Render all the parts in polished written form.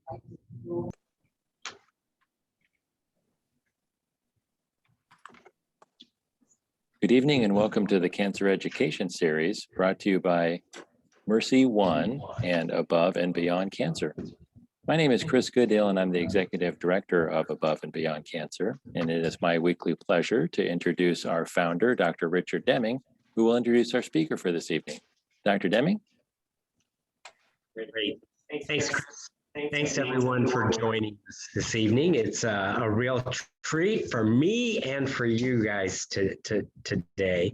Good evening and welcome to the Cancer Education Series brought to you by MercyOne and Above and Beyond Cancer. My name is Chris Goodale and I'm the Executive Director of Above and Beyond Cancer. And it is my weekly pleasure to introduce our founder, Dr. Richard Deming, who will introduce our speaker for this evening. Dr. Deming? Great. Thanks, Chris. Thanks everyone for joining us this evening. It's a real treat for me and for you guys today,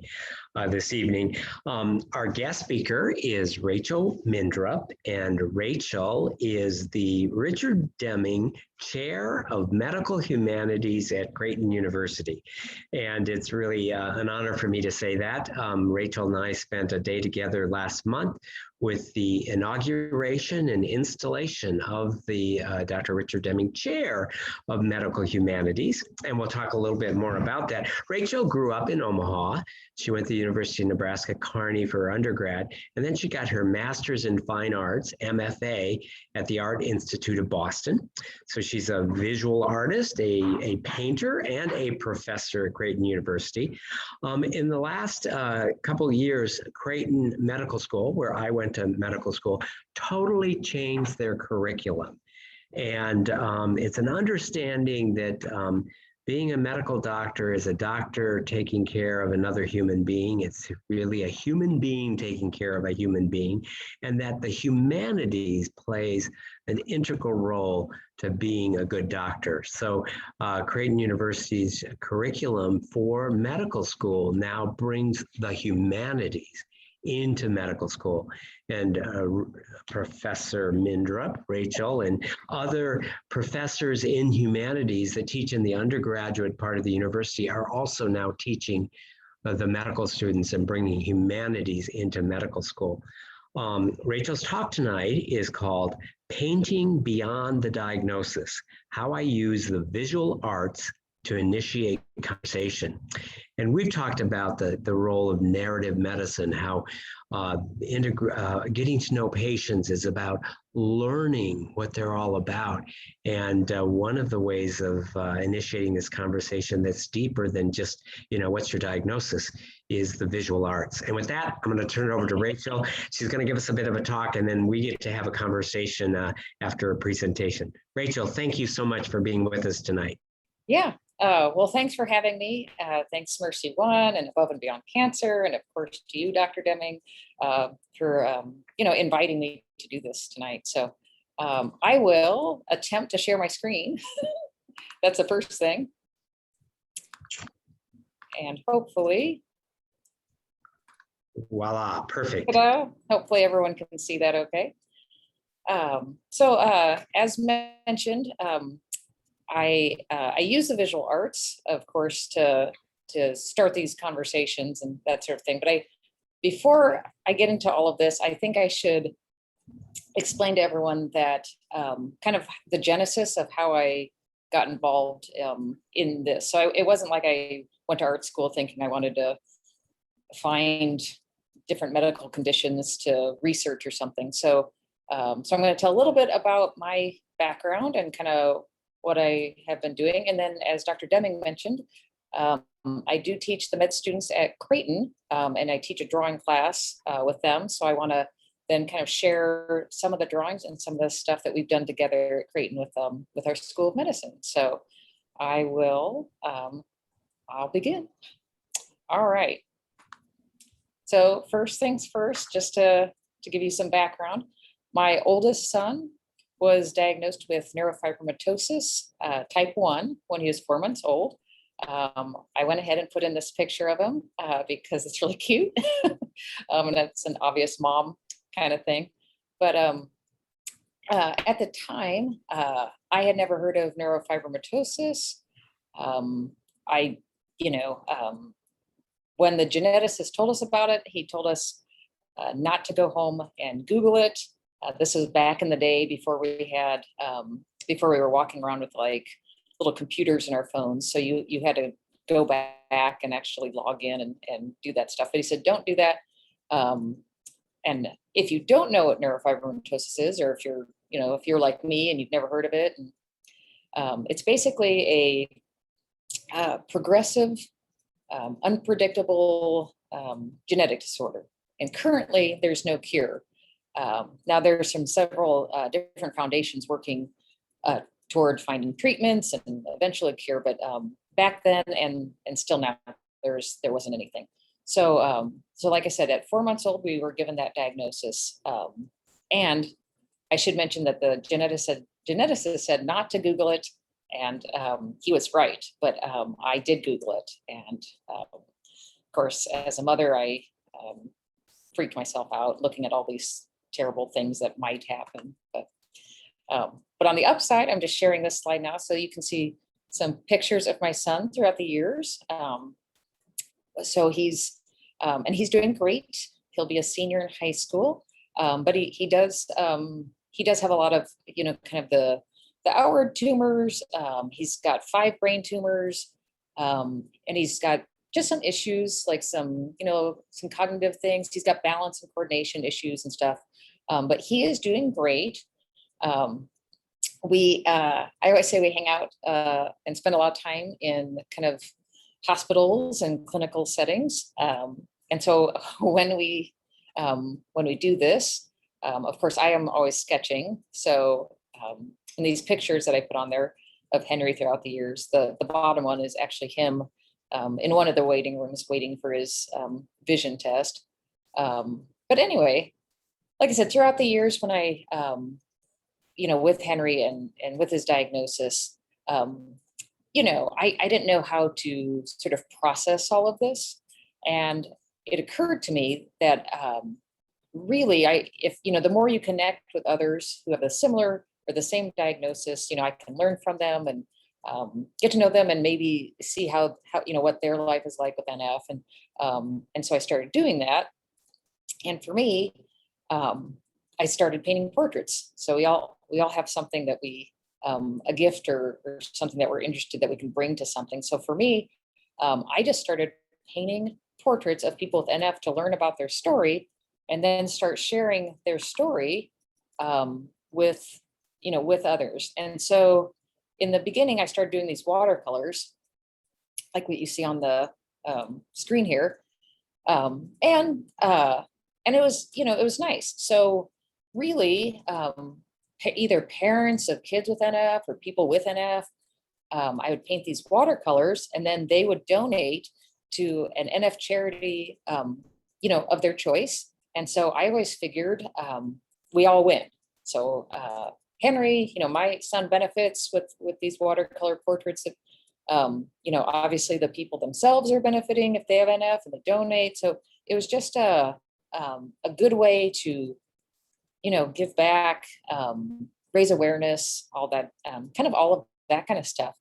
this evening. Our guest speaker is Rachel Mindrup, and Rachel is the Richard Deming Chair of Medical Humanities at Creighton University. And it's really an honor for me to say that. Rachel and I spent a day together last month with the inauguration and installation of the Dr. Richard Deming Chair of Medical Humanities. And we'll talk a little bit more about that. Rachel grew up in Omaha. She went to the University of Nebraska-Kearney for her undergrad, and then she got her Master's in Fine Arts, MFA, at the Art Institute of Boston. So she's a visual artist, a painter, and a professor at Creighton University. In the last couple of years, Creighton Medical School, where I went to medical school, totally changed their curriculum. And it's an understanding that being a medical doctor is a doctor taking care of another human being. It's really a human being taking care of a human being, and that the humanities plays an integral role to being a good doctor. So Creighton University's curriculum for medical school now brings the humanities into medical school. And Professor Mindrup, Rachel, and other professors in humanities that teach in the undergraduate part of the university are also now teaching the medical students and bringing humanities into medical school. Rachel's talk tonight is called Painting Beyond the Diagnosis, How I Use the Visual Arts to Initiate Conversation. And we've talked about the role of narrative medicine, how getting to know patients is about learning what they're all about. And one of the ways of initiating this conversation that's deeper than just, what's your diagnosis, is the visual arts. And with that, I'm going to turn it over to Rachel. She's going to give us a bit of a talk, and then we get to have a conversation after a presentation. Rachel, thank you so much for being with us tonight. Yeah. Well, thanks for having me. Thanks MercyOne and Above and Beyond Cancer, and of course to you, Dr. Deming, for inviting me to do this tonight. So I will attempt to share my screen. That's the first thing, and hopefully, voila, perfect. Hopefully everyone can see that. Okay. So as mentioned. I use the visual arts, of course, to start these conversations and that sort of thing. But before I get into all of this, I think I should explain to everyone that kind of the genesis of how I got involved in this. So it wasn't like I went to art school thinking I wanted to find different medical conditions to research or something. So I'm going to tell a little bit about my background and kind of what I have been doing. And then as Dr. Deming mentioned, I do teach the med students at Creighton, and I teach a drawing class with them. So I want to then kind of share some of the drawings and some of the stuff that we've done together at Creighton with our School of Medicine. So I will, I'll begin. All right. So first things first, just to give you some background, my oldest son was diagnosed with neurofibromatosis type 1 when he was 4 months old. I went ahead and put in this picture of him because it's really cute. And that's an obvious mom kind of thing. But at the time, I had never heard of neurofibromatosis. When the geneticist told us about it, he told us not to go home and Google it. This was back in the day before we were walking around with like little computers in our phones. So you had to go back and actually log in and do that stuff. But he said, don't do that. And if you don't know what neurofibromatosis is, or if you're if you're like me and you've never heard of it. And, it's basically a progressive, unpredictable genetic disorder. And currently there's no cure. Now there's several different foundations working toward finding treatments and eventually a cure, but back then and still now there wasn't anything. So like I said, at 4 months old, we were given that diagnosis. And I should mention that the geneticist said not to Google it. And he was right, but I did Google it. And of course, as a mother, I freaked myself out looking at all these terrible things that might happen. But on the upside, I'm just sharing this slide now so you can see some pictures of my son throughout the years. So he's doing great. He'll be a senior in high school, but he does have a lot of, kind of the outward tumors. He's got 5 brain tumors, and he's got just some issues, like some cognitive things. He's got balance and coordination issues and stuff, but he is doing great. I always say we hang out and spend a lot of time in kind of hospitals and clinical settings. And so when we do this, of course, I am always sketching. So in these pictures that I put on there of Henry throughout the years, the bottom one is actually him in one of the waiting rooms waiting for his vision test. But anyway, like I said, throughout the years when I, with Henry and with his diagnosis, I didn't know how to sort of process all of this. And it occurred to me that really, the more you connect with others who have a similar or the same diagnosis, I can learn from them and get to know them and maybe see how what their life is like with NF. And so I started doing that. And for me, I started painting portraits. So we all have something that we, a gift or something that we're interested that we can bring to something. So for me, I just started painting portraits of people with NF to learn about their story and then start sharing their story with others. And so in the beginning, I started doing these watercolors, like what you see on the screen here. And it was nice. So really, either parents of kids with NF or people with NF, I would paint these watercolors and then they would donate to an NF charity, of their choice. And so I always figured we all win. So Henry, my son benefits with these watercolor portraits. Obviously the people themselves are benefiting if they have NF and they donate. So it was just a good way to, give back, raise awareness, all that, kind of all of that kind of stuff.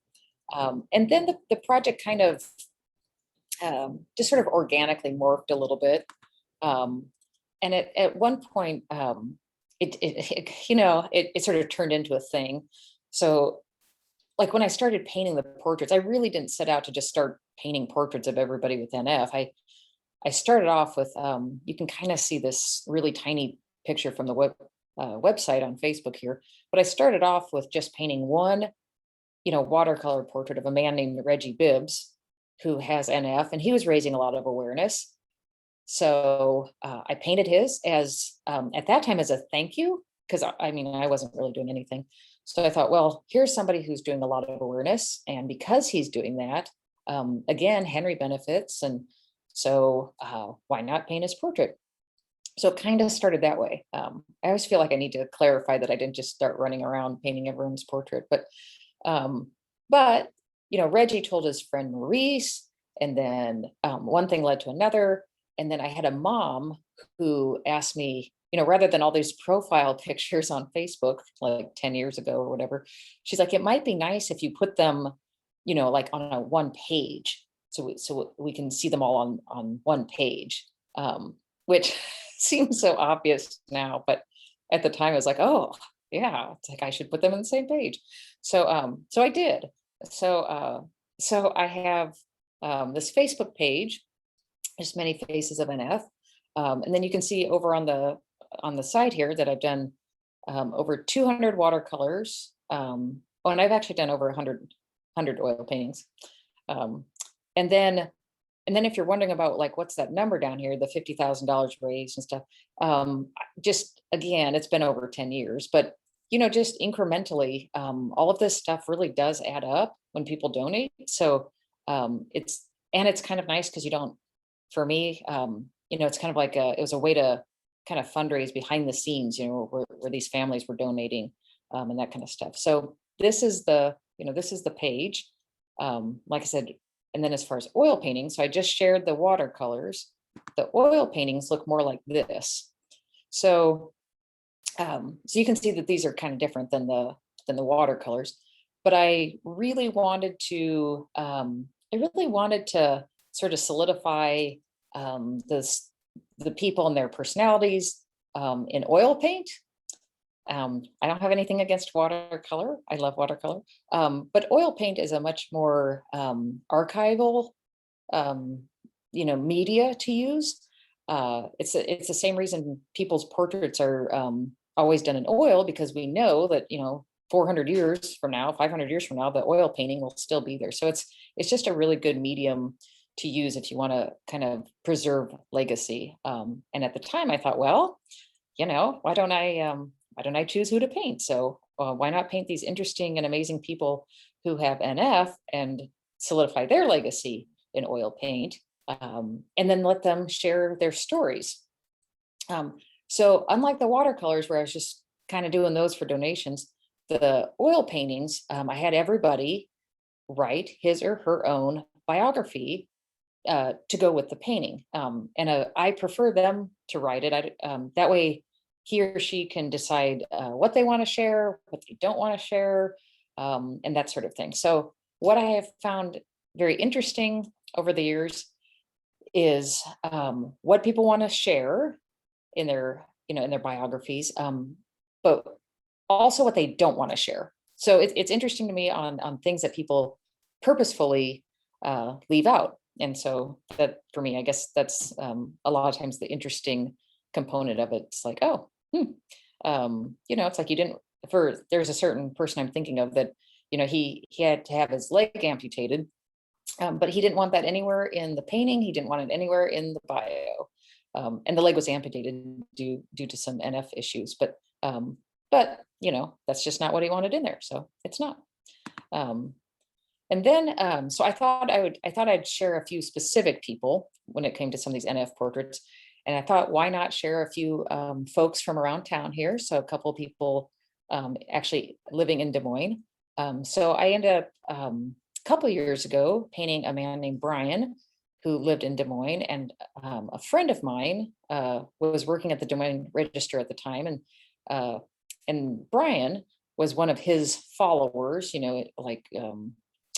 And then the project kind of just sort of organically morphed a little bit. And at one point, it sort of turned into a thing. So like when I started painting the portraits, I really didn't set out to just start painting portraits of everybody with NF. I started off with, you can kind of see this really tiny picture from the website on Facebook here, but I started off with just painting one, watercolor portrait of a man named Reggie Bibbs, who has NF, and he was raising a lot of awareness. So I painted his as, at that time, as a thank you, because I wasn't really doing anything. So I thought, well, here's somebody who's doing a lot of awareness. And because he's doing that, again, Henry benefits. And so why not paint his portrait? So it kind of started that way. I always feel like I need to clarify that I didn't just start running around painting everyone's portrait. But Reggie told his friend Maurice, and then one thing led to another. And then I had a mom who asked me, rather than all these profile pictures on Facebook, like 10 years ago or whatever, she's like, it might be nice if you put them, like on a one page. So we can see them all on one page, which seems so obvious now. But at the time I was like, oh yeah, it's like I should put them on the same page. So I did. So I have this Facebook page, just many faces of NF. And then you can see over on the side here that I've done over 200 watercolors. And I've actually done over 100 oil paintings. And then if you're wondering about like, what's that number down here, the $50,000 raised and stuff, just again, it's been over 10 years, but just incrementally, all of this stuff really does add up when people donate. So it's kind of nice because you don't, for me, it's kind of like it was a way to kind of fundraise behind the scenes, where these families were donating and that kind of stuff. So this is the page, like I said. And then as far as oil paintings, so I just shared the watercolors. The oil paintings look more like this. So, so you can see that these are kind of different than the watercolors. But I really wanted to sort of solidify the people and their personalities in oil paint. I don't have anything against watercolor. I love watercolor. But oil paint is a much more archival, media to use. It's the same reason people's portraits are always done in oil, because we know that 400 years from now, 500 years from now, the oil painting will still be there. So it's just a really good medium to use if you want to kind of preserve legacy. And at the time, I thought, well, why don't I choose who to paint? So why not paint these interesting and amazing people who have NF and solidify their legacy in oil paint, and then let them share their stories. So unlike the watercolors, where I was just kind of doing those for donations, the oil paintings, I had everybody write his or her own biography to go with the painting. And I prefer them to write it. That way, he or she can decide what they want to share, what they don't want to share, and that sort of thing. So what I have found very interesting over the years is what people want to share in their biographies, but also what they don't want to share. So it's interesting to me on things that people purposefully leave out. And so that, for me, I guess that's a lot of times the interesting component of it. It's like, oh, it's like there's a certain person I'm thinking of that, he had to have his leg amputated, but he didn't want that anywhere in the painting. He didn't want it anywhere in the bio. And the leg was amputated due to some NF issues, but that's just not what he wanted in there. So it's not. And then, so I thought I'd share a few specific people when it came to some of these NF portraits. And I thought, why not share a few folks from around town here? So a couple of people actually living in Des Moines. So I ended up a couple of years ago painting a man named Brian, who lived in Des Moines. And a friend of mine was working at the Des Moines Register at the time. And Brian was one of his followers,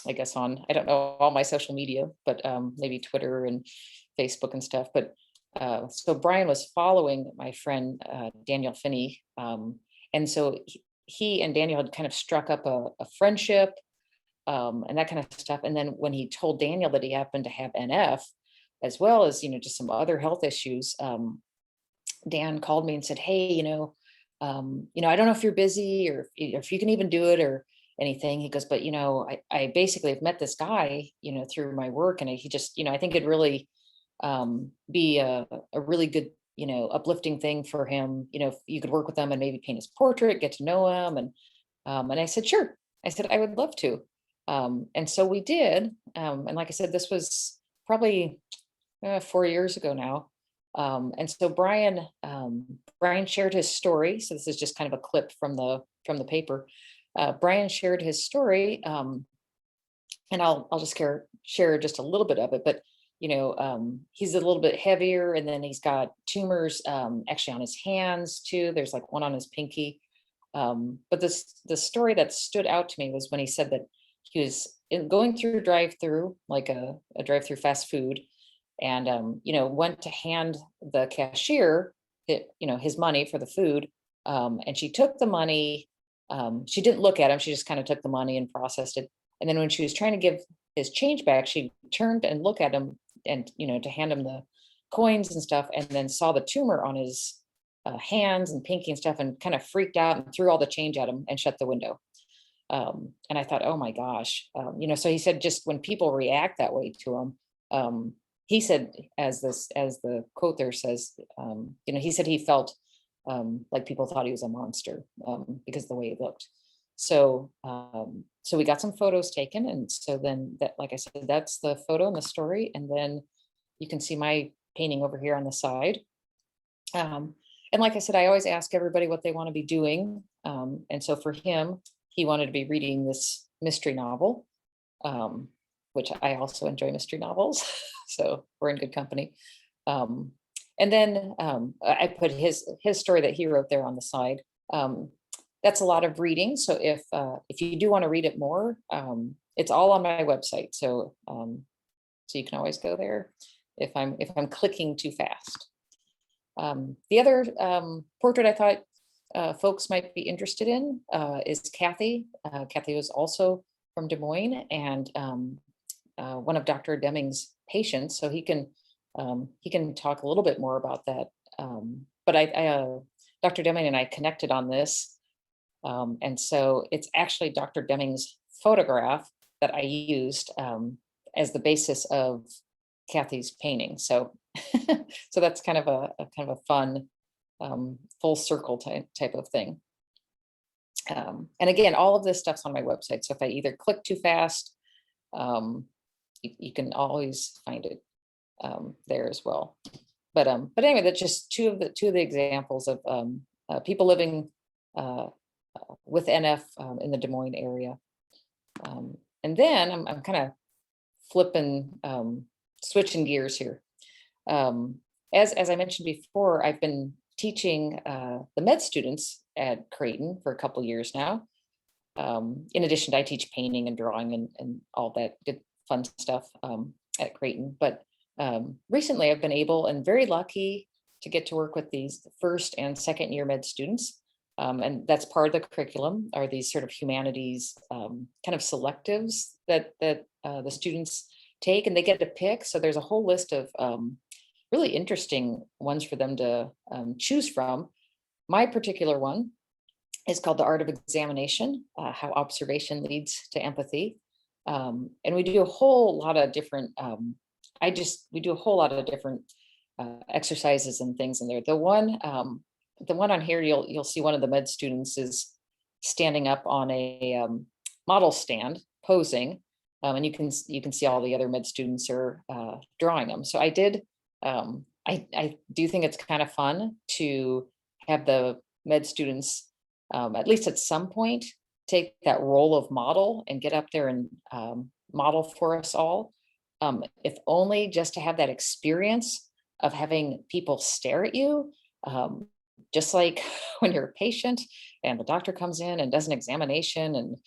I guess on, I don't know, all my social media, but maybe Twitter and Facebook and stuff. But so Brian was following my friend, Daniel Finney. And so he and Daniel had kind of struck up a friendship and that kind of stuff. And then when he told Daniel that he happened to have NF, as well as, just some other health issues, Dan called me and said, hey, I don't know if you're busy or if you can even do it or anything. He goes, but, I basically have met this guy, through my work. And he just, I think it'd really be a really good, uplifting thing for him. If you could work with him and maybe paint his portrait, get to know him. And I said, sure. I said, I would love to. And so we did. And like I said, this was probably 4 years ago now. And so Brian shared his story. So this is just kind of a clip from the paper. Brian shared his story, and I'll just share just a little bit of it. But he's a little bit heavier, and then he's got tumors actually on his hands too. There's like one on his pinky. But the story that stood out to me was when he said that he was going through drive-through, like a drive-through fast food, and went to hand the cashier his money for the food, and she took the money. She didn't look at him. She just kind of took the money and processed it. And then when she was trying to give his change back, she turned and looked at him and, to hand him the coins and stuff, and then saw the tumor on his hands and pinky and stuff, and kind of freaked out and threw all the change at him and shut the window. And I thought, oh my gosh, so he said, just when people react that way to him, he said, as the quote there says, he said he felt like people thought he was a monster because of the way he looked. So we got some photos taken, and so then that, like I said, that's the photo and the story, and then you can see my painting over here on the side. And like I said, I always ask everybody what they want to be doing, and so for him, he wanted to be reading this mystery novel, which I also enjoy mystery novels, so we're in good company. And then I put his story that he wrote there on the side. That's a lot of reading. So if you do want to read it more, it's all on my website. So you can always go there if I'm clicking too fast. The other portrait I thought folks might be interested in is Kathy. Kathy was also from Des Moines, and one of Dr. Deming's patients. So he can talk a little bit more about that. But Dr. Deming and I connected on this. And so it's actually Dr. Deming's photograph that I used as the basis of Kathy's painting. So, so that's kind of a fun full circle type of thing. And again, all of this stuff's on my website. So if I either click too fast, you can always find it there as well. But anyway, that's just two of the examples of people living with NF in the Des Moines area. And then I'm kind of switching gears here. As I mentioned before, I've been teaching the med students at Creighton for a couple of years now. In addition, I teach painting and drawing and all that good fun stuff at Creighton. But recently I've been able and very lucky to get to work with these first and second year med students. And that's part of the curriculum, are these sort of humanities kind of selectives that the students take, and they get to pick. So there's a whole list of really interesting ones for them to choose from. My particular one is called The Art of Examination, How Observation Leads to Empathy. And we do a whole lot of different, we do a whole lot of different exercises and things in there. The one on here, you'll see one of the med students is standing up on a model stand posing, and you can see all the other med students are drawing them. So I did, I do think it's kind of fun to have the med students, at least at some point, take that role of model and get up there and model for us all, if only just to have that experience of having people stare at you. Just like when you're a patient and the doctor comes in and does an examination, and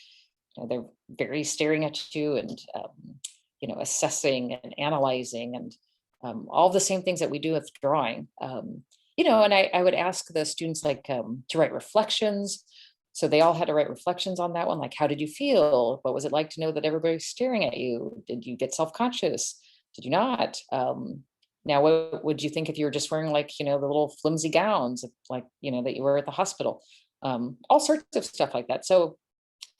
they're very staring at you and assessing and analyzing and all the same things that we do with drawing. And I would ask the students to write reflections. So they all had to write reflections on that one, like, how did you feel? What was it like to know that everybody's staring at you? Did you get self-conscious? Did you not? Now, what would you think if you were just wearing the little flimsy gowns that you wear at the hospital? All sorts of stuff like that. So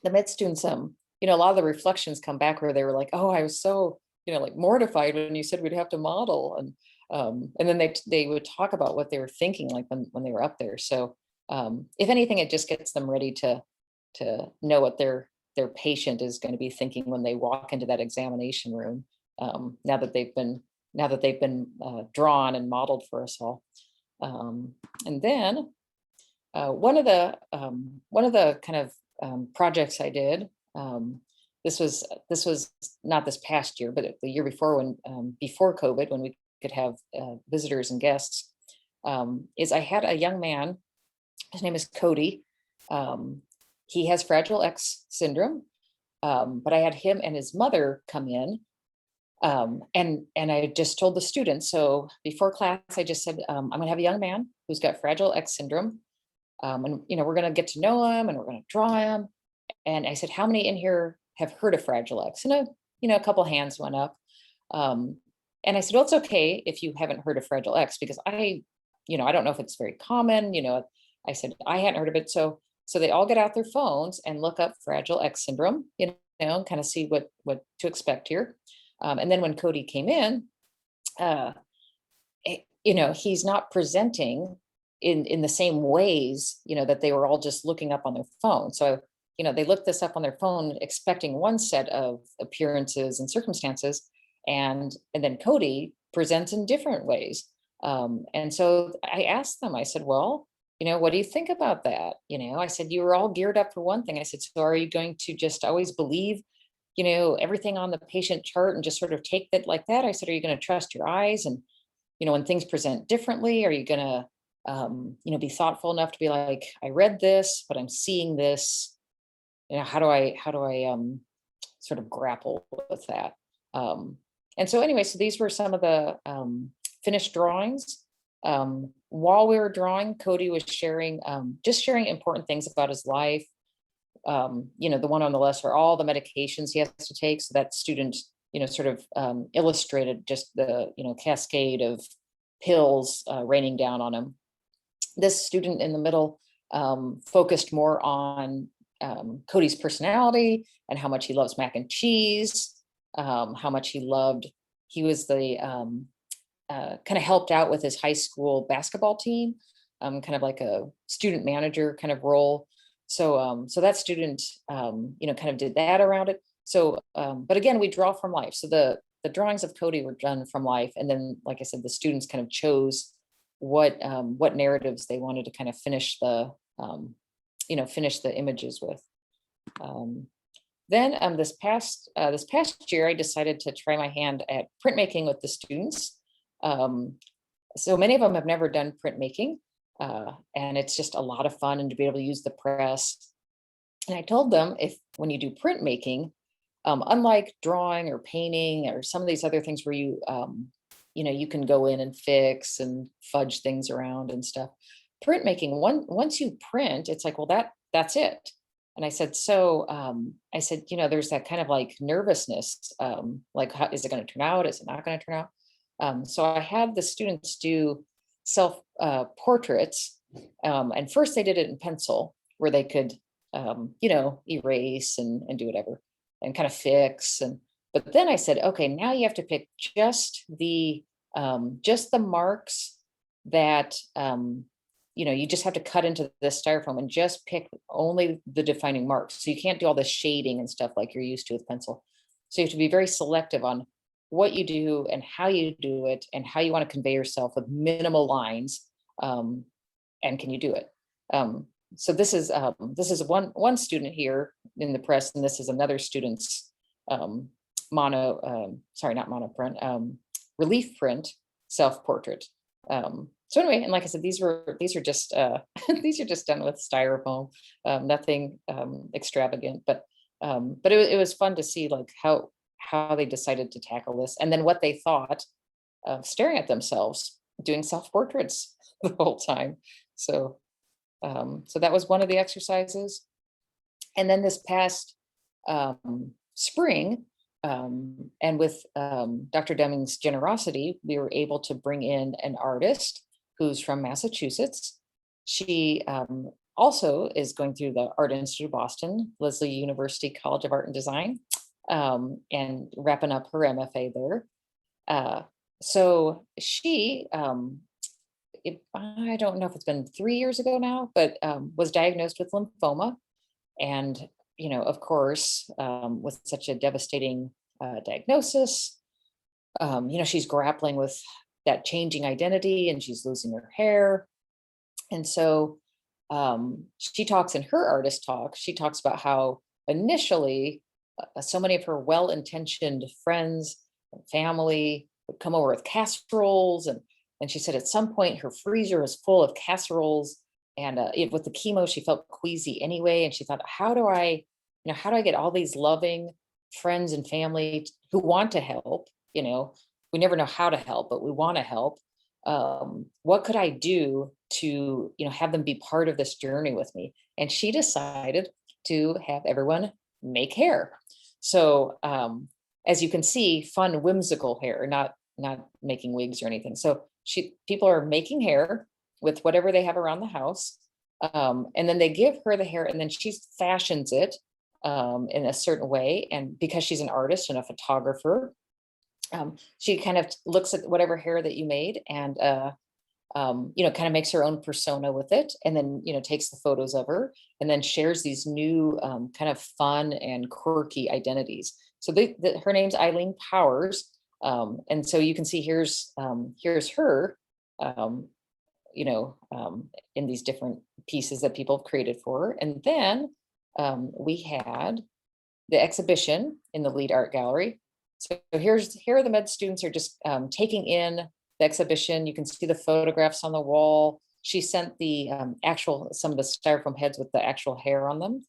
the med students, a lot of the reflections come back where they were like, oh, I was so, mortified when you said we'd have to model. And then they would talk about what they were thinking, when they were up there. So if anything, it just gets them ready to know what their patient is going to be thinking when they walk into that examination room, now that they've been drawn and modeled for us all. And then one of the kind of projects I did, this was not this past year, but the year before, when before COVID, when we could have visitors and guests, is I had a young man. His name is Cody. He has Fragile X syndrome, but I had him and his mother come in. And I just told the students, so before class, I just said, I'm gonna have a young man who's got Fragile X syndrome. And we're gonna get to know him and we're gonna draw him. And I said, how many in here have heard of Fragile X? And a couple hands went up. And I said, well, it's okay if you haven't heard of Fragile X, because I I don't know if it's very common, I said, I hadn't heard of it. So they all get out their phones and look up Fragile X syndrome, and kind of see what to expect here. And then when Cody came in, he's not presenting in the same ways, that they were all just looking up on their phone. So, they looked this up on their phone, expecting one set of appearances and circumstances. And then Cody presents in different ways. And so I asked them, I said, well, what do you think about that? I said, you were all geared up for one thing. I said, so are you going to just always believe, everything on the patient chart and just sort of take that like that? I said, are you going to trust your eyes? And, when things present differently, are you going to, be thoughtful enough to be like, I read this, but I'm seeing this, how do I sort of grapple with that? And so anyway, so these were some of the finished drawings. While we were drawing, Cody was sharing important things about his life. The one on the list are all the medications he has to take. So that student, sort of illustrated just the, cascade of pills raining down on him. This student in the middle focused more on Cody's personality and how much he loves mac and cheese, how much he was the kind of helped out with his high school basketball team, kind of like a student manager kind of role. So that student, kind of did that around it. So, but again, we draw from life. So the drawings of Cody were done from life. And then, like I said, the students kind of chose what narratives they wanted to kind of finish the images with. Then this past year, I decided to try my hand at printmaking with the students. So many of them have never done printmaking, and it's just a lot of fun, and to be able to use the press. And I told them, when you do printmaking, unlike drawing or painting or some of these other things where you can go in and fix and fudge things around and stuff, printmaking, once you print, it's like, well, that's it. And I said, there's that kind of like nervousness, like, how is it going to turn out? Is it not going to turn out? So I had the students do self portraits. And first they did it in pencil, where they could, erase and do whatever and kind of fix. But then I said, okay, now you have to pick just the marks that, you just have to cut into the styrofoam and just pick only the defining marks. So you can't do all the shading and stuff like you're used to with pencil. So you have to be very selective on what you do and how you do it and how you want to convey yourself with minimal lines. And can you do it? So this is one student here in the press, and this is another student's relief print self-portrait. So anyway, and like I said, these are just these are just done with styrofoam, nothing extravagant, but it was fun to see like how they decided to tackle this, and then what they thought of staring at themselves doing self-portraits the whole time. So that was one of the exercises. And then this past spring, and with Dr. Deming's generosity, we were able to bring in an artist who's from Massachusetts. She also is going through the Art Institute of Boston, Lesley University College of Art and Design, and wrapping up her MFA there. So she, I don't know if it's been 3 years ago now, but was diagnosed with lymphoma. And, of course, with such a devastating diagnosis, she's grappling with that changing identity, and she's losing her hair. And so she talks in her artist talk, she talks about how initially so many of her well-intentioned friends and family would come over with casseroles. And she said at some point her freezer was full of casseroles, and with the chemo, she felt queasy anyway. And she thought, how do I get all these loving friends and family who want to help? We never know how to help, but we want to help. What could I do to, have them be part of this journey with me? And she decided to have everyone make hair. So as you can see, fun, whimsical hair, not making wigs or anything. So people are making hair, with whatever they have around the house. And then they give her the hair, and then she fashions it in a certain way. And because she's an artist and a photographer, she kind of looks at whatever hair that you made and, kind of makes her own persona with it. And then, takes the photos of her and then shares these new kind of fun and quirky identities. So her name's Eileen Powers. And so you can see here's her, in these different pieces that people have created for her. And then we had the exhibition in the lead art gallery. So here are the med students are just taking in the exhibition. You can see the photographs on the wall. She sent the some of the styrofoam heads with the actual hair on them.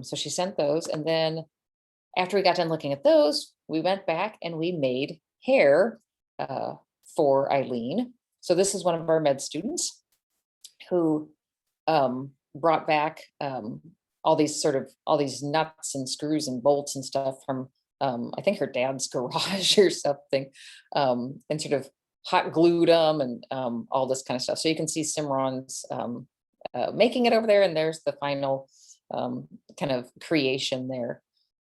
So she sent those. And then after we got done looking at those, we went back and we made hair for Eileen. So this is one of our med students who brought back all these nuts and screws and bolts and stuff from I think her dad's garage or something, and sort of hot glued them and all this kind of stuff. So you can see Simran's making it over there, and there's the final kind of creation there.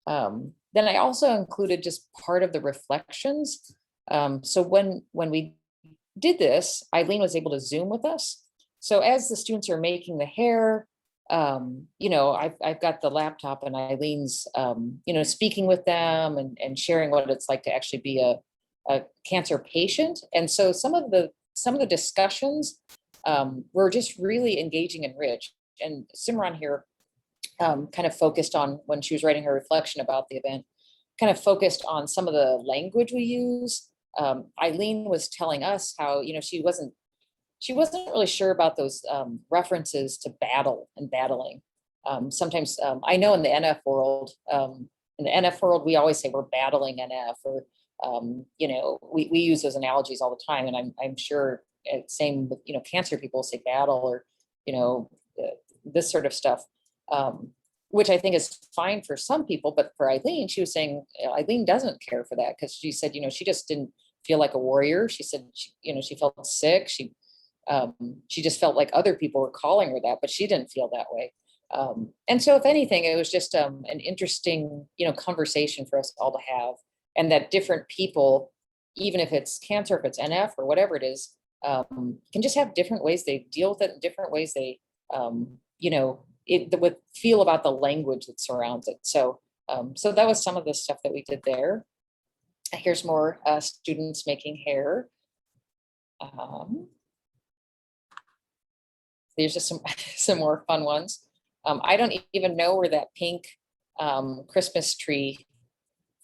Then I also included just part of the reflections. So when we did this, Eileen was able to Zoom with us. So as the students are making the hair, I've got the laptop and Eileen's, speaking with them and sharing what it's like to actually be a cancer patient. And so some of the discussions were just really engaging and rich. And Simran here kind of focused on, when she was writing her reflection about the event, kind of focused on some of the language we use. Eileen was telling us how, she wasn't really sure about those references to battle and battling. Sometimes I know in the NF world, we always say we're battling NF, or we use those analogies all the time. And I'm sure same with cancer people say battle, or this sort of stuff, which I think is fine for some people. But for Eileen, she was saying Eileen doesn't care for that, because she said she just didn't feel like a warrior. She said she felt sick. She just felt like other people were calling her that, but she didn't feel that way. And so if anything, it was just an interesting, conversation for us all to have, and that different people, even if it's cancer, if it's NF or whatever it is, can just have different ways they deal with it, and different ways they, would feel about the language that surrounds it. So that was some of the stuff that we did there. Here's more students making hair. There's just some more fun ones. I don't even know where that pink Christmas tree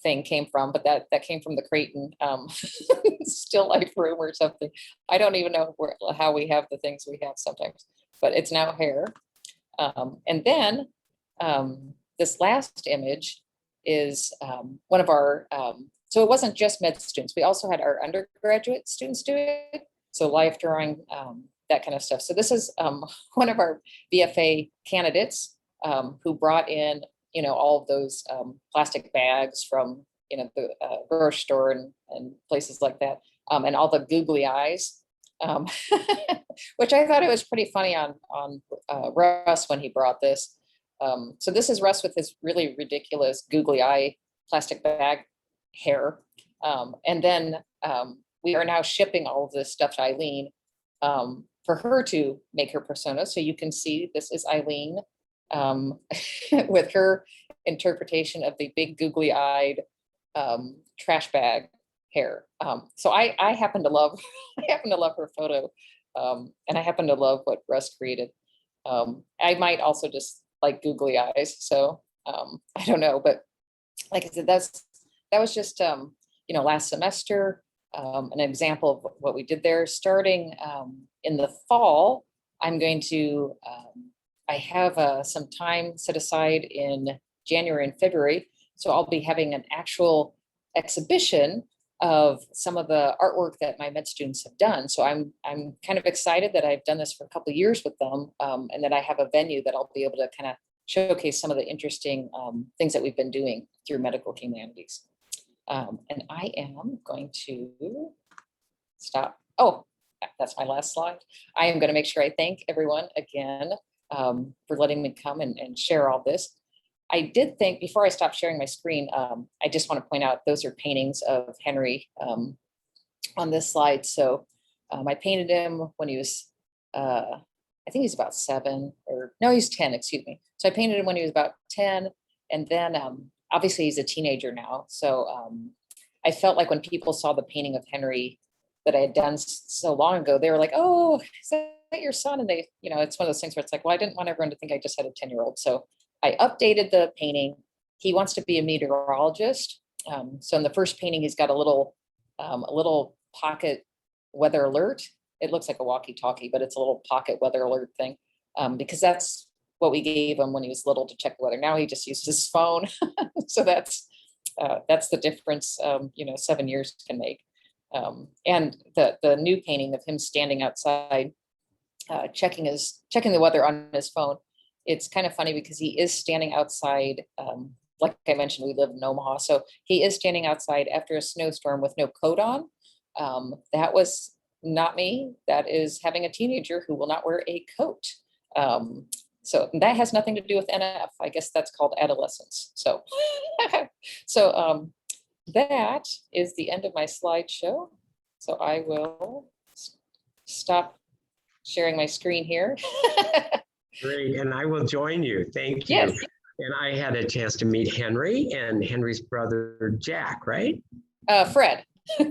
thing came from, but that came from the Creighton still life room or something. I don't even know how we have the things we have sometimes, but it's now hair. And then this last image is one of our, so it wasn't just med students. We also had our undergraduate students do it. So life drawing, that kind of stuff. So this is one of our BFA candidates who brought in, all of those plastic bags from, the grocery store and places like that, and all the googly eyes, which I thought it was pretty funny on Russ when he brought this. So this is Russ with his really ridiculous googly eye plastic bag hair. And then we are now shipping all of this stuff to Eileen for her to make her persona. So you can see this is Eileen with her interpretation of the big googly eyed trash bag hair. So I happen to love her photo, and I happen to love what Russ created. I might also just like googly eyes, so I don't know, but like I said, that was just last semester, an example of what we did there. Starting in the fall, I'm going to I have some time set aside in January and February, so I'll be having an actual exhibition of some of the artwork that my med students have done. So I'm kind of excited that I've done this for a couple of years with them, and that I have a venue that I'll be able to kind of showcase some of the interesting things that we've been doing through Medical Humanities. And I am going to stop. Oh, that's my last slide. I am going to make sure I thank everyone again for letting me come and share all this. I did think, before I stop sharing my screen, I just want to point out those are paintings of Henry on this slide. So I painted him when he was, I think he's about 7, or no, he's 10, excuse me. So I painted him when he was about 10. And then obviously he's a teenager now. So I felt like when people saw the painting of Henry that I had done so long ago, they were like, oh, is that your son? And they, it's one of those things where it's like, well, I didn't want everyone to think I just had a 10-year-old. So I updated the painting. He wants to be a meteorologist. So in the first painting, he's got a little pocket weather alert. It looks like a walkie-talkie, but it's a little pocket weather alert thing, because that's what we gave him when he was little to check the weather. Now he just uses his phone. So that's the difference, 7 years can make. And the new painting of him standing outside, checking the weather on his phone. It's kind of funny because he is standing outside. Like I mentioned, we live in Omaha. So he is standing outside after a snowstorm with no coat on. That was not me. That is having a teenager who will not wear a coat. So that has nothing to do with NF. I guess that's called adolescence. So, that is the end of my slideshow. So I will stop sharing my screen here. Great, and I will join you. Thank you. Yes. And I had a chance to meet Henry and Henry's brother, Jack, right? Fred,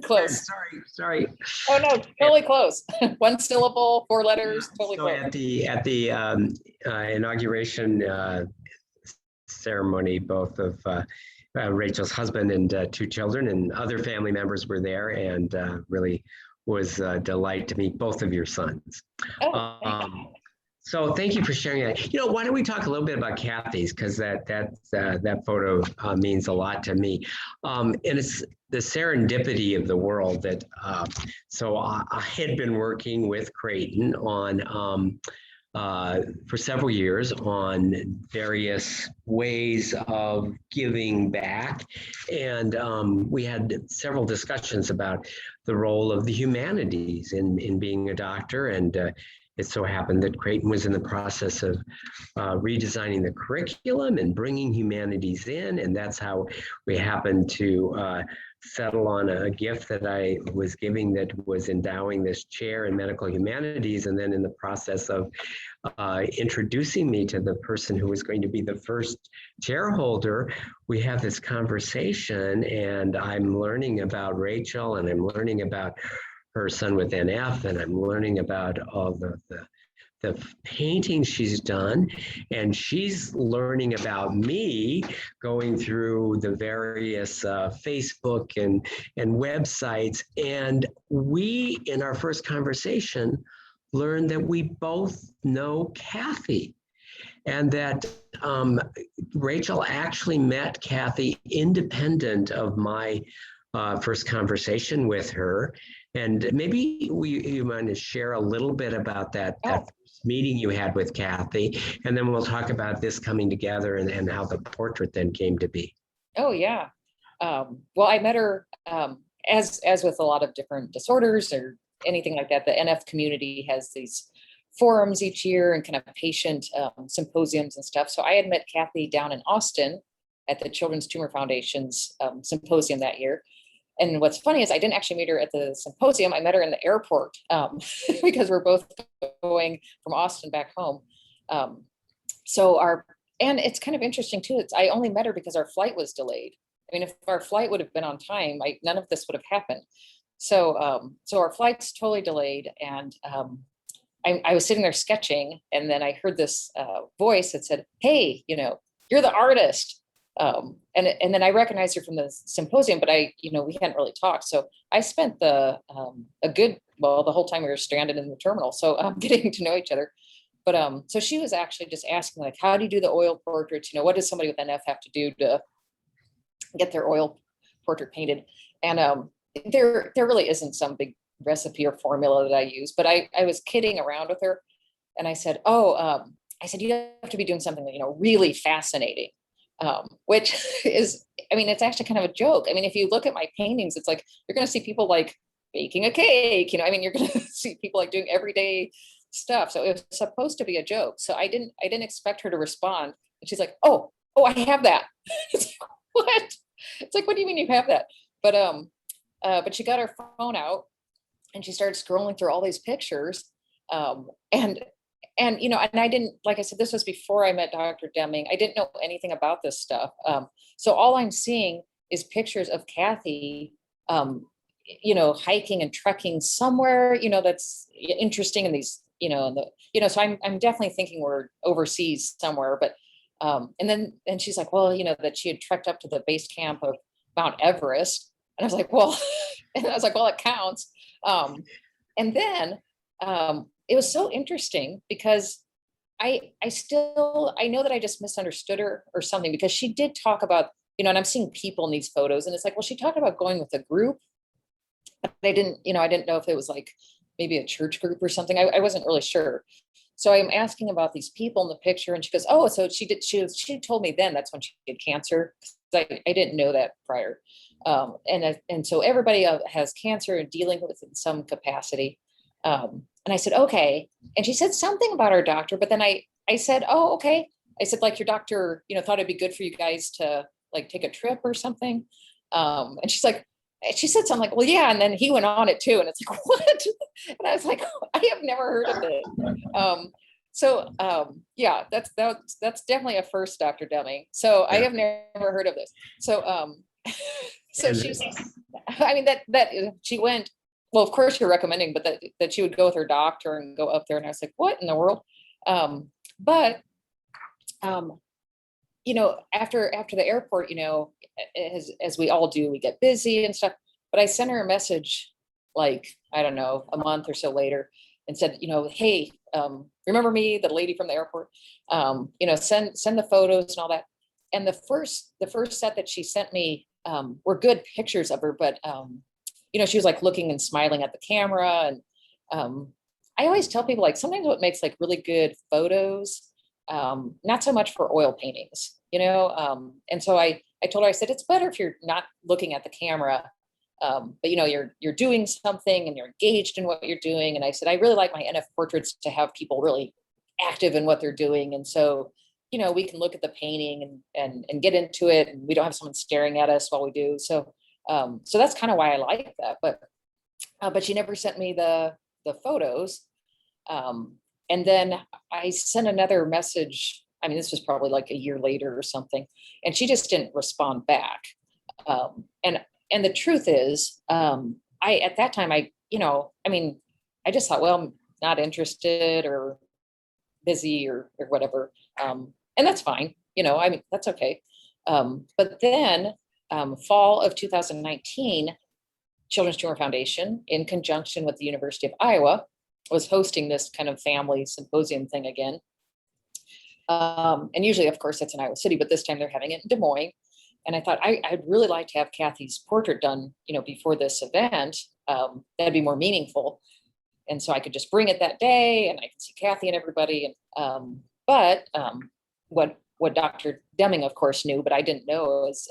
close. Sorry. Oh no, totally close. 1 syllable, 4 letters, totally So close. at the inauguration ceremony, both of Rachel's husband and 2 children and other family members were there, and really was a delight to meet both of your sons. Oh, So thank you for sharing that. Why don't we talk a little bit about Kathy's, because that photo means a lot to me. And it's the serendipity of the world that, so I had been working with Creighton on, for several years on various ways of giving back. And we had several discussions about the role of the humanities in being a doctor. And it so happened that Creighton was in the process of redesigning the curriculum and bringing humanities in. And that's how we happened to settle on a gift that I was giving that was endowing this chair in medical humanities. And then in the process of introducing me to the person who was going to be the first chair holder, we have this conversation, and I'm learning about Rachel, and I'm learning about her son with NF, and I'm learning about all the paintings she's done, and she's learning about me going through the various Facebook and websites. And we, in our first conversation, learned that we both know Kathy, and that Rachel actually met Kathy independent of my first conversation with her. And maybe you mind to share a little bit about that meeting you had with Kathy, and then we'll talk about this coming together and how the portrait then came to be. Oh yeah. Well, I met her as with a lot of different disorders or anything like that. The NF community has these forums each year and kind of patient symposiums and stuff. So I had met Kathy down in Austin at the Children's Tumor Foundation's symposium that year. And what's funny is I didn't actually meet her at the symposium. I met her in the airport because we're both going from Austin back home. And it's kind of interesting too. I only met her because our flight was delayed. I mean, if our flight would have been on time, none of this would have happened. So our flight's totally delayed. And I was sitting there sketching, and then I heard this voice that said, "Hey, you're the artist." And then I recognized her from the symposium, but we hadn't really talked. So I spent the whole time we were stranded in the terminal. So getting to know each other. But so she was actually just asking, like, how do you do the oil portraits? What does somebody with NF have to do to get their oil portrait painted? And there really isn't some big recipe or formula that I use, but I was kidding around with her, and I said, you have to be doing something really fascinating. Which is, it's actually kind of a joke. I mean, if you look at my paintings, it's like, you're going to see people like, baking a cake, I mean, you're going to see people like doing everyday stuff. So it was supposed to be a joke. So I didn't expect her to respond. And she's like, oh, I have that. It's like, what? It's like, what do you mean you have that? But she got her phone out and she started scrolling through all these pictures. And I didn't, like I said, this was before I met Dr. Deming. I didn't know anything about this stuff. So all I'm seeing is pictures of Kathy, hiking and trekking somewhere, that's interesting in these, so I'm definitely thinking we're overseas somewhere, but, and she's like, well, that she had trekked up to the base camp of Mount Everest. And I was like, well, it counts. And then it was so interesting because I know that I just misunderstood her or something, because she did talk about, and I'm seeing people in these photos and it's like, well, she talked about going with a group. But I didn't know if it was like maybe a church group or something. I wasn't really sure. So I'm asking about these people in the picture and she goes, oh, so she told me then that's when she had cancer. I didn't know that prior. And so everybody has cancer and dealing with it in some capacity. And I said, okay. And she said something about our doctor, but then I said, oh, okay. I said, like, your doctor, thought it'd be good for you guys to like take a trip or something. And she said something like, well, yeah. And then he went on it too. And it's like, what? And I was like, I have never heard of it. Yeah, that's definitely a first, Dr. Deming. So yeah. I have never heard of this. So, so she's, I mean, that she went, well, of course you're recommending, but that she would go with her doctor and go up there. And I was like, what in the world? After the airport, as we all do, we get busy and stuff, but I sent her a message, like, I don't know, a month or so later and said, hey, remember me, the lady from the airport, send the photos and all that. And the first set that she sent me were good pictures of her, but, she was like looking and smiling at the camera. And I always tell people, like, sometimes what makes like really good photos, not so much for oil paintings, and so I told her, I said, it's better if you're not looking at the camera, but you're doing something and you're engaged in what you're doing. And I said, I really like my NF portraits to have people really active in what they're doing. And so, we can look at the painting and get into it, and we don't have someone staring at us while we do. So that's kind of why I like that. But she never sent me the photos. And then I sent another message. I mean, this was probably like a year later or something, and she just didn't respond back. And the truth is, at that time, I just thought, well, I'm not interested or busy or whatever. And that's fine. That's okay. But then fall of 2019, Children's Tumor Foundation, in conjunction with the University of Iowa, was hosting this kind of family symposium thing again. And usually, of course, that's in Iowa City, but this time they're having it in Des Moines. And I thought I'd really like to have Kathy's portrait done, before this event. That'd be more meaningful. And so I could just bring it that day and I could see Kathy and everybody. And, what Dr. Deming, of course, knew, but I didn't know was,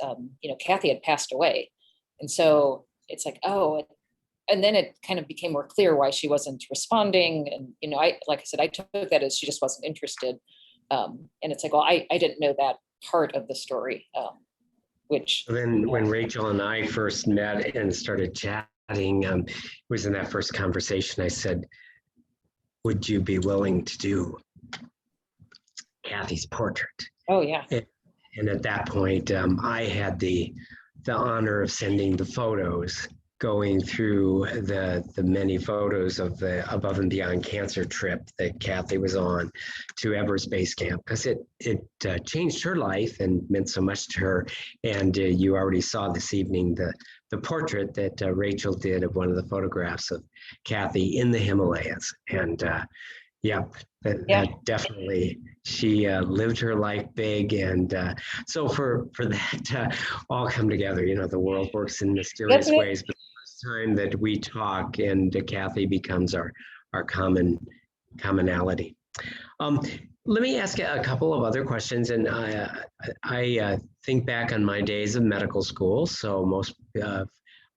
Kathy had passed away. And so it's like, oh, and then it kind of became more clear why she wasn't responding. And, like I said, I took that as she just wasn't interested. And it's like, well, I didn't know that part of the story, which. Then when Rachel and I first met and started chatting, it was in that first conversation, I said, would you be willing to do Kathy's portrait? Oh, yeah. And at that point, I had the honor of sending the photos, going through the many photos of the Above and Beyond Cancer trip that Kathy was on to Everest Base Camp, because it changed her life and meant so much to her. And you already saw this evening the portrait that Rachel did of one of the photographs of Kathy in the Himalayas. And that definitely, she lived her life big. And so for that to all come together, the world works in mysterious ways. But the first time that we talk and Kathy becomes our commonality. Let me ask you a couple of other questions. And I think back on my days of medical school. So most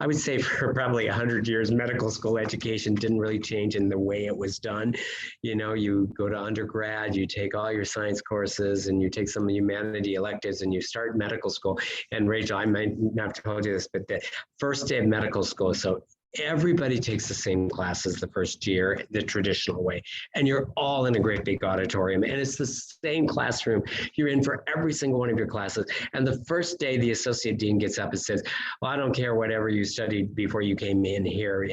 I would say for probably 100 years, medical school education didn't really change in the way it was done. You know, you go to undergrad, you take all your science courses and you take some humanity electives and you start medical school. And Rachel, I might not have told you this, but the first day of medical school, so everybody takes the same classes the first year, the traditional way, and you're all in a great big auditorium, and it's the same classroom you're in for every single one of your classes. And the first day, the associate dean gets up and says, well, I don't care whatever you studied before you came in here,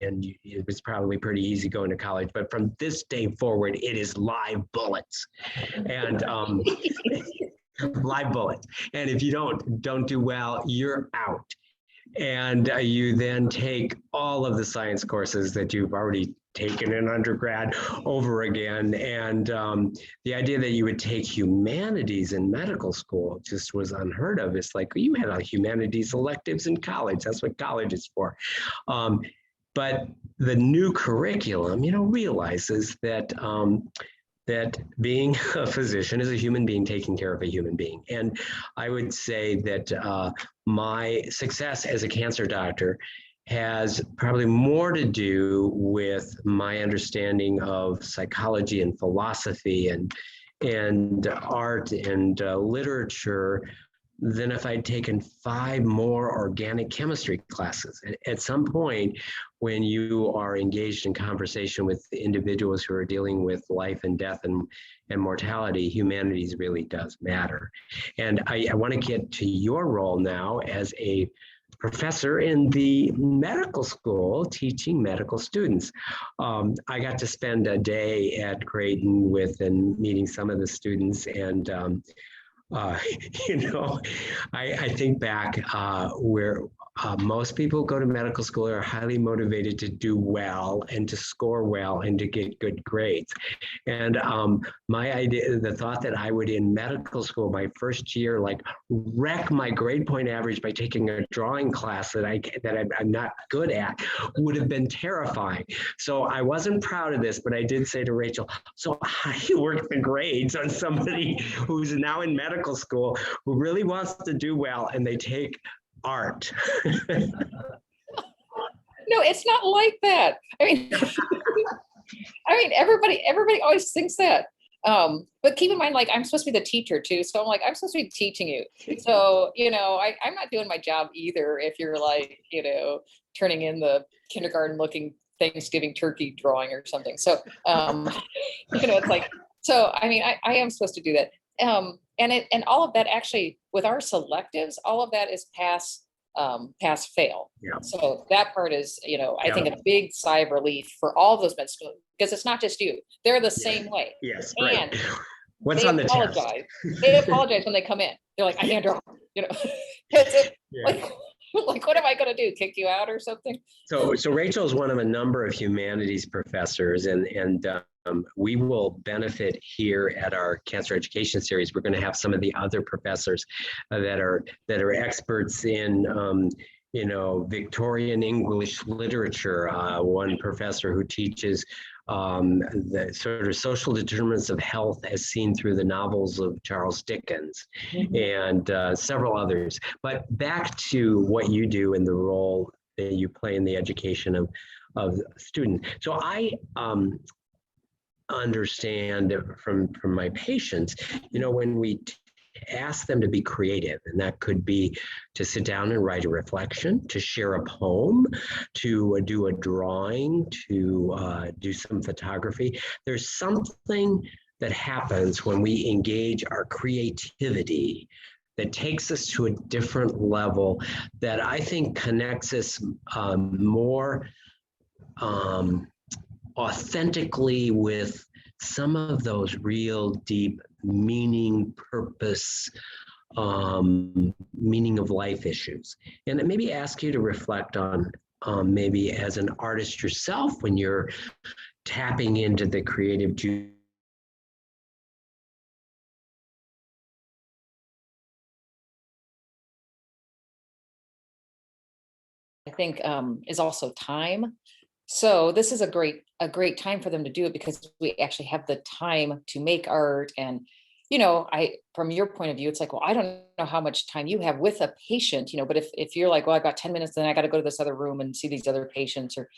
and it was probably pretty easy going to college, but from this day forward, it is live bullets. And live bullets. And if you don't do well, you're out. And you then take all of the science courses that you've already taken in undergrad over again. And the idea that you would take humanities in medical school just was unheard of. It's like, you had a humanities electives in college. That's what college is for. But the new curriculum, you know, realizes that that being a physician is a human being taking care of a human being. And I would say that my success as a cancer doctor has probably more to do with my understanding of psychology and philosophy and art and literature than if I'd taken 5 more organic chemistry classes. At some point, when you are engaged in conversation with individuals who are dealing with life and death and mortality, humanities really does matter. And I want to get to your role now as a professor in the medical school teaching medical students. I got to spend a day at Creighton with and meeting some of the students, and you know, I think back where most people go to medical school are highly motivated to do well and to score well and to get good grades. And my idea, the thought that I would in medical school my first year, like wreck my grade point average by taking a drawing class that I'm not good at, would have been terrifying. So I wasn't proud of this, but I did say to Rachel, so how do you work the grades on somebody who's now in medical school who really wants to do well and they take art? No, it's not like that. I mean, everybody always thinks that. But keep in mind, like, I'm supposed to be the teacher too. So I'm like, I'm supposed to be teaching you. So, you know, I'm not doing my job either if you're like, you know, turning in the kindergarten looking Thanksgiving turkey drawing or something. So, you know, it's like, so, I mean, I am supposed to do that. And all of that actually with our selectives, all of that is pass fail. Yeah. So that part is, you know, I think a big sigh of relief for all those med schools, because it's not just you, they're the same way. Yes. And right. What's on the test? They apologize when they come in. They're like, I can't draw, you know. Like, like, what am I going to do? Kick you out or something? So Rachel is one of a number of humanities professors, and we will benefit here at our cancer education series. We're going to have some of the other professors that are experts in you know, Victorian English literature. One professor who teaches the sort of social determinants of health as seen through the novels of Charles Dickens, and several others. But back to what you do and the role that you play in the education of students. So I understand from my patients, you know, when we ask them to be creative, and that could be to sit down and write a reflection, to share a poem, to do a drawing, to do some photography. There's something that happens when we engage our creativity that takes us to a different level that I think connects us more authentically with some of those real deep meaning, purpose, meaning of life issues. And maybe ask you to reflect on maybe as an artist yourself, when you're tapping into the creative juice. I think is also time. So this is a great time for them to do it, because we actually have the time to make art and from your point of view, it's like, well, I don't know how much time you have with a patient, but if you're like, well, I've got 10 minutes, then I got to go to this other room and see these other patients, or,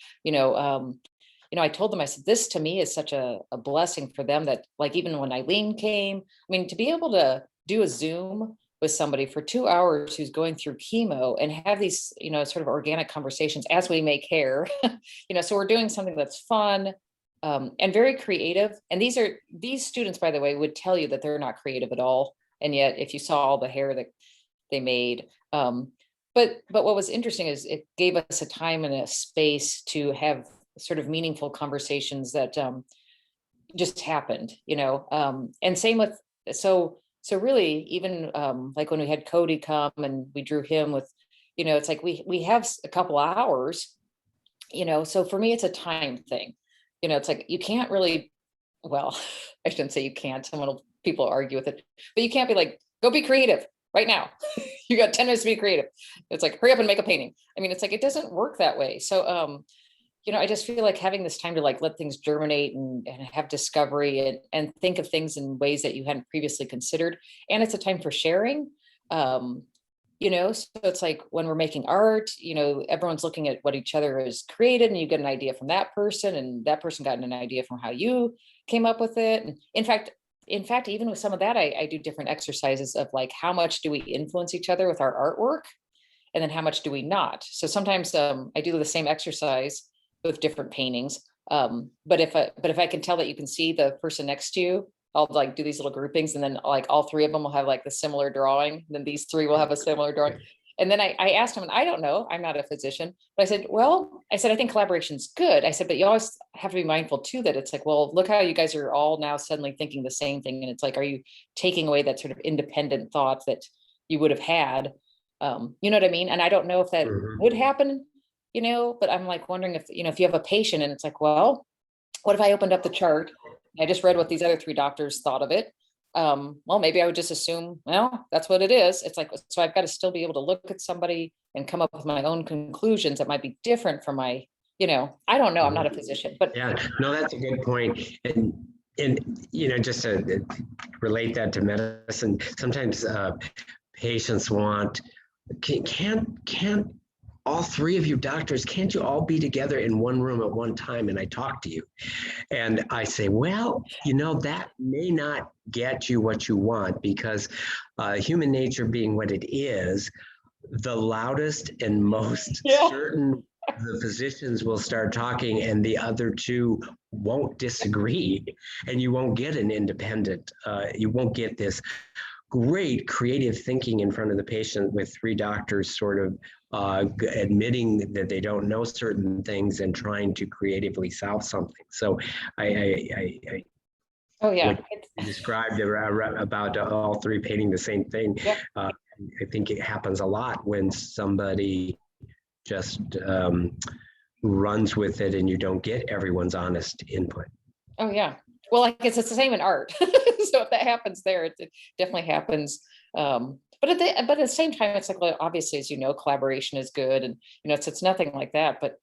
I told them, I said, this to me is such a blessing for them that, like, even when Eileen came, I mean, to be able to do a Zoom with somebody for 2 hours who's going through chemo and have these, sort of organic conversations as we make hair, so we're doing something that's fun, and very creative. And these students, by the way, would tell you that they're not creative at all. And yet, if you saw all the hair that they made, but what was interesting is it gave us a time and a space to have sort of meaningful conversations that just happened, and same with, so really, even like when we had Cody come and we drew him with, it's like we have a couple hours, so for me, it's a time thing. It's like, you can't really, well, I shouldn't say you can't, people argue with it, but you can't be like, go be creative right now. You got 10 minutes to be creative. It's like, hurry up and make a painting. I mean, it's like, it doesn't work that way. So, I just feel like having this time to like let things germinate and have discovery and think of things in ways that you hadn't previously considered. And it's a time for sharing. So it's like when we're making art, everyone's looking at what each other has created, and you get an idea from that person, and that person got an idea from how you came up with it. And in fact, even with some of that, I do different exercises of like, how much do we influence each other with our artwork? And then how much do we not? So sometimes I do the same exercise with different paintings. But if I can tell that you can see the person next to you, I'll like do these little groupings, and then like all three of them will have like the similar drawing. And then these three will have a similar drawing. And then I asked him, and I don't know, I'm not a physician, but I said, I think collaboration's good. I said, but you always have to be mindful too, that it's like, well, look how you guys are all now suddenly thinking the same thing. And it's like, are you taking away that sort of independent thought that you would have had? You know what I mean? And I don't know if that would happen, but I'm like wondering if, if you have a patient and it's like, well, what if I opened up the chart? I just read what these other three doctors thought of it. Well, maybe I would just assume, well, that's what it is. It's like, so I've got to still be able to look at somebody and come up with my own conclusions that might be different from my, I don't know. I'm not a physician, but yeah, no, that's a good point. And just to relate that to medicine, sometimes patients want, can't all three of you doctors, can't you all be together in one room at one time and I talk to you? And I say, well, that may not get you what you want, because human nature being what it is, the loudest and most certain the physicians will start talking and the other two won't disagree, and you won't get an independent, you won't get this great creative thinking in front of the patient with three doctors sort of admitting that they don't know certain things and trying to creatively solve something. So I described about all three painting the same thing. Yep. I think it happens a lot when somebody just runs with it and you don't get everyone's honest input. Oh yeah. Well, I guess it's the same in art. So if that happens there, it definitely happens. But at the same time, it's like, well, obviously, as you know, collaboration is good, and it's nothing like that. But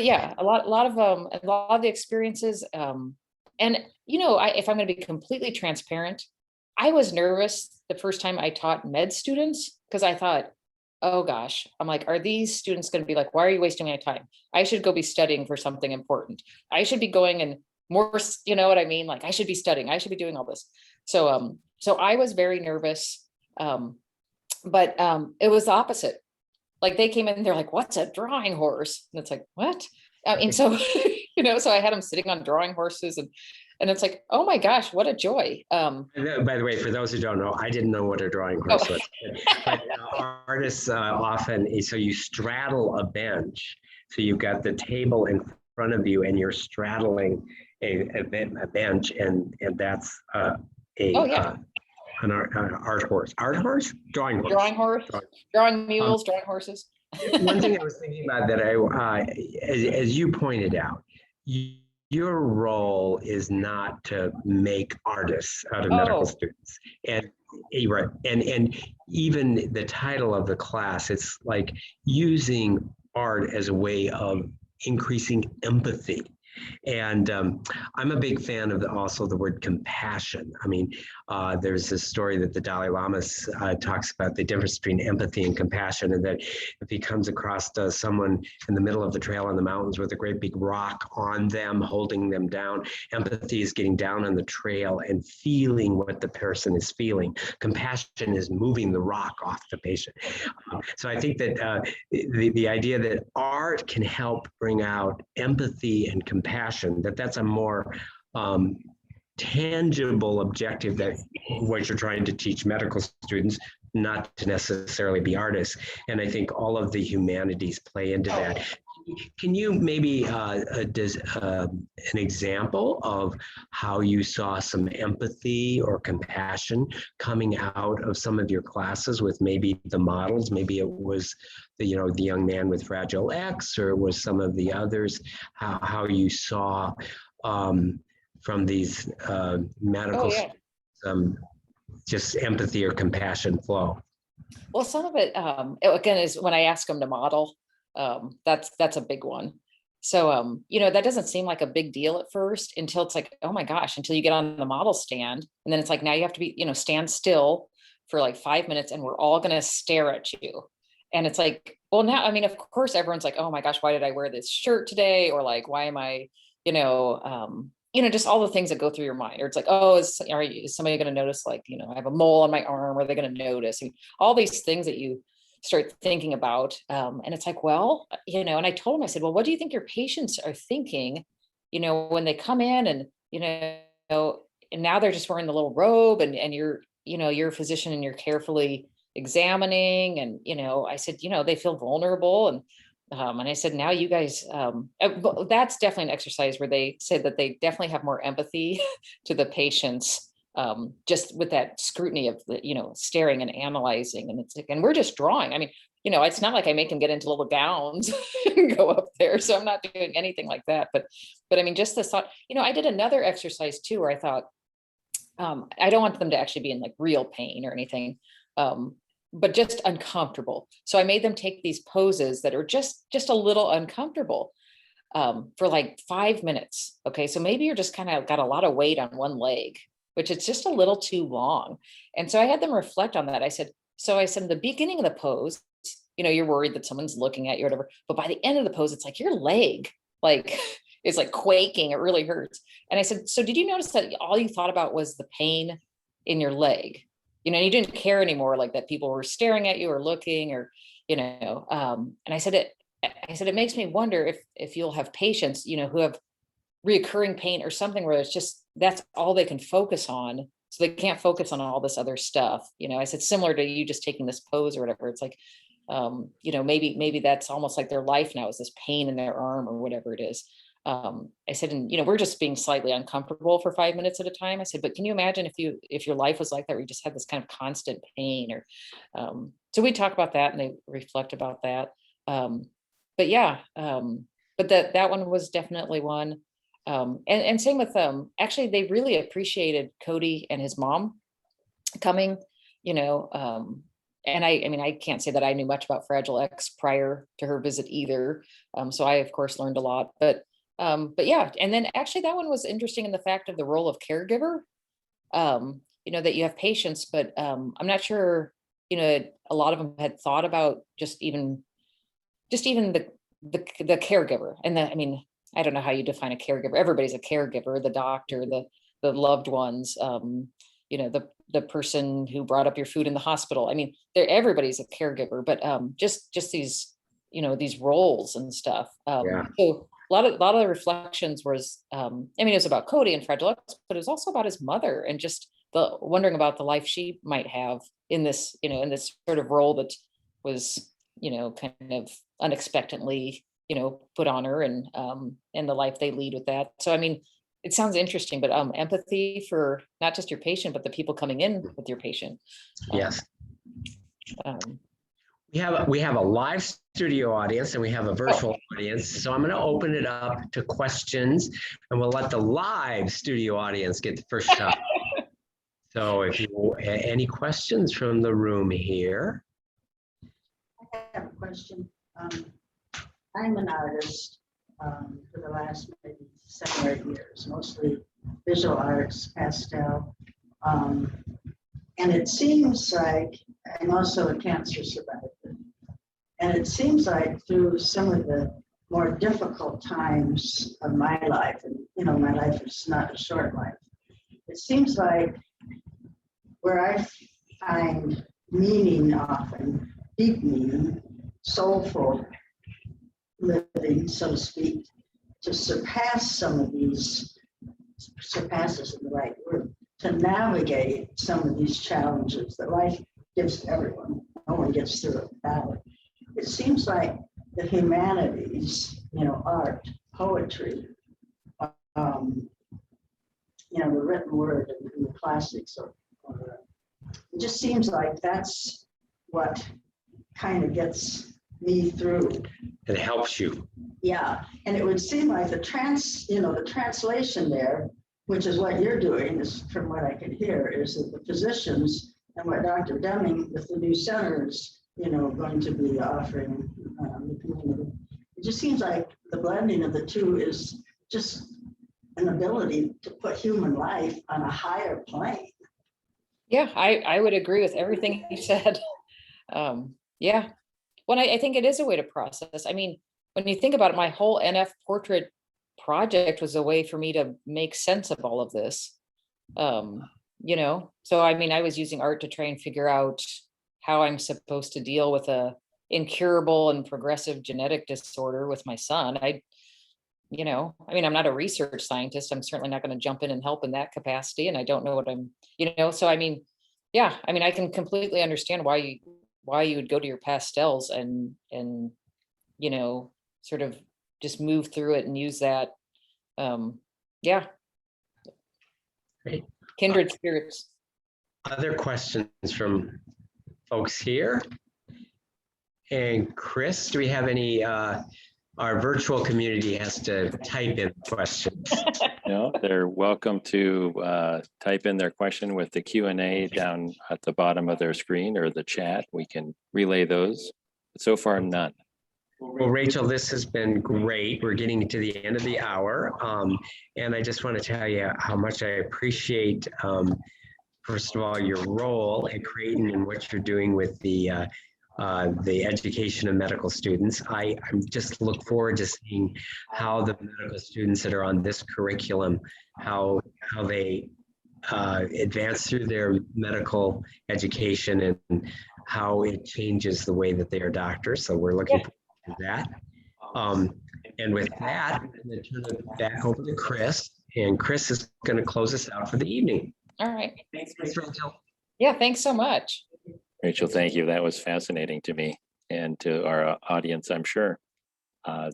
yeah, a lot of the experiences, and if I'm going to be completely transparent, I was nervous the first time I taught med students, because I thought, oh gosh, I'm like, are these students going to be like, why are you wasting my time? I should go be studying for something important. I should be going and more, you know what I mean? Like, I should be studying. I should be doing all this. So I was very nervous. But it was the opposite. Like, they came in, they're like, what's a drawing horse? And it's like, what? And so, so I had them sitting on drawing horses, and it's like, oh my gosh, what a joy. By the way, for those who don't know, I didn't know what a drawing horse was. But artists often, so you straddle a bench. So you've got the table in front of you and you're straddling a bench, and that's an art horse. Drawing horse. Drawing mules, drawing horses. One thing I was thinking about that as you pointed out, your role is not to make artists out of medical students. And even the title of the class, it's like using art as a way of increasing empathy. And I'm a big fan of also the word compassion. I mean, there's this story that the Dalai Lama talks about the difference between empathy and compassion, and that if he comes across someone in the middle of the trail in the mountains with a great big rock on them, holding them down, empathy is getting down on the trail and feeling what the person is feeling. Compassion is moving the rock off the patient. So I think that the idea that art can help bring out empathy and compassion, that's a more tangible objective that what you're trying to teach medical students, not to necessarily be artists. And I think all of the humanities play into that. Can you maybe an example of how you saw some empathy or compassion coming out of some of your classes with maybe the models? Maybe it was the young man with Fragile X, or it was some of the others. How you saw from these medical just empathy or compassion flow. Well, some of it again is when I ask them to model. That's a big one. So, that doesn't seem like a big deal at first until it's like, oh my gosh, until you get on the model stand. And then it's like, now you have to be, stand still for like 5 minutes and we're all going to stare at you. And it's like, well, now, I mean, of course, everyone's like, oh my gosh, why did I wear this shirt today? Or like, why am I, just all the things that go through your mind. Or it's like, oh, is somebody going to notice, like, I have a mole on my arm, are they going to notice? I mean, all these things that you start thinking about. And it's like, well, and I told him, I said, well, what do you think your patients are thinking, when they come in and, and now they're just wearing the little robe and you're, you're a physician and you're carefully examining. And, I said, they feel vulnerable. And I said, now you guys, that's definitely an exercise where they said that they definitely have more empathy to the patients, just with that scrutiny of the, staring and analyzing. And it's like, and we're just drawing. I mean, it's not like I make them get into little gowns and go up there. So I'm not doing anything like that. But I mean, just this thought, I did another exercise too, where I thought, I don't want them to actually be in like real pain or anything. But just uncomfortable. So I made them take these poses that are just a little uncomfortable for like 5 minutes. Okay, so maybe you're just kind of got a lot of weight on one leg, which it's just a little too long. And so I had them reflect on that. I said, in the beginning of the pose, you're worried that someone's looking at you or whatever. But by the end of the pose, it's like your leg, like it's like quaking. It really hurts. And I said, so did you notice that all you thought about was the pain in your leg? You didn't care anymore, like that people were staring at you or looking or, and I said, it makes me wonder if you'll have patients, who have reoccurring pain or something where it's just, that's all they can focus on. So they can't focus on all this other stuff. I said, similar to you just taking this pose or whatever, it's like, maybe that's almost like their life now is this pain in their arm or whatever it is. I said, and we're just being slightly uncomfortable for 5 minutes at a time. I said, but can you imagine if your life was like that, where you just had this kind of constant pain or, so we talk about that and they reflect about that. But yeah, but that one was definitely one. And same with actually, they really appreciated Cody and his mom coming, and I mean, I can't say that I knew much about Fragile X prior to her visit either. So I, of course, learned a lot, but yeah. And then actually that one was interesting in the fact of the role of caregiver, that you have patients, but I'm not sure, a lot of them had thought about just even the caregiver. And I mean, I don't know how you define a caregiver. Everybody's a caregiver, the doctor, the loved ones, the person who brought up your food in the hospital. I mean, everybody's a caregiver, but just these, these roles and stuff. Yeah. So a lot of the reflections was, I mean, it was about Cody and Fragile X, but it was also about his mother and just wondering about the life she might have in this, in this sort of role that was, kind of unexpectedly, put on her and the life they lead with that. So, I mean, it sounds interesting, but empathy for not just your patient, but the people coming in with your patient. Yes. We have a live studio audience and we have a virtual audience. So I'm going to open it up to questions and we'll let the live studio audience get the first shot. So if you any questions from the room here. I have a question. I'm an artist for the last maybe 7 or 8 years, mostly visual arts, pastel. And it seems like I'm also a cancer survivor. And it seems like through some of the more difficult times of my life, and my life is not a short life, it seems like where I find meaning often, deep meaning, soulful living, so to speak, to surpass some of these, surpass isn't the right word, to navigate some of these challenges that life gives to everyone. No one gets through it without it. It seems like the humanities, art, poetry, the written word and the classics, it just seems like that's what kind of gets me through. It helps you. Yeah, and it would seem like the translation there, which is what you're doing, is from what I can hear, is that the physicians and what Dr. Deming with the new centers, going to be offering the community. It just seems like the blending of the two is just an ability to put human life on a higher plane. Yeah, I would agree with everything you said. Yeah. Well, I think it is a way to process. I mean, when you think about it, my whole NF portrait project was a way for me to make sense of all of this. So I mean, I was using art to try and figure out how I'm supposed to deal with a incurable and progressive genetic disorder with my son. I'm not a research scientist. I'm certainly not going to jump in and help in that capacity. And I don't know what so I mean, yeah, I mean, I can completely understand why you would go to your pastels and sort of just move through it and use that. Yeah. Great. Kindred spirits. Other questions from folks here? And Chris, do we have any, our virtual community has to type in questions. No, they're welcome to type in their question with the Q&A down at the bottom of their screen or the chat. We can relay those. But so far, none. Well, Rachel, this has been great. We're getting to the end of the hour. And I just want to tell you how much I appreciate, first of all, your role at Creighton and what you're doing with the education of medical students. I'm just look forward to seeing how the medical students that are on this curriculum, how they advance through their medical education and how it changes the way that they are doctors. So we're looking forward to that. And with that, I'm going to turn it back over to Chris, and Chris is going to close us out for the evening. All right. Thanks, Rachel. Yeah, thanks so much. Rachel, thank you. That was fascinating to me and to our audience, I'm sure.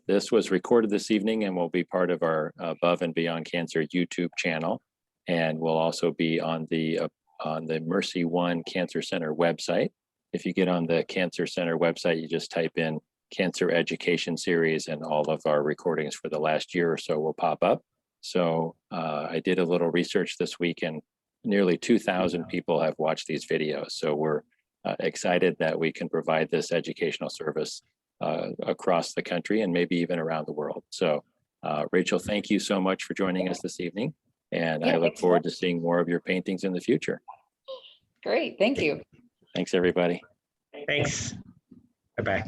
This was recorded this evening and will be part of our Above and Beyond Cancer YouTube channel, and will also be on the MercyOne Cancer Center website. If you get on the Cancer Center website, you just type in Cancer Education Series and all of our recordings for the last year or so will pop up. So I did a little research this week and nearly 2,000 people have watched these videos. So we're excited that we can provide this educational service across the country and maybe even around the world. So Rachel, thank you so much for joining us this evening. And I look forward to seeing more of your paintings in the future. Great, thank you. Thanks, everybody. Thanks. Bye-bye.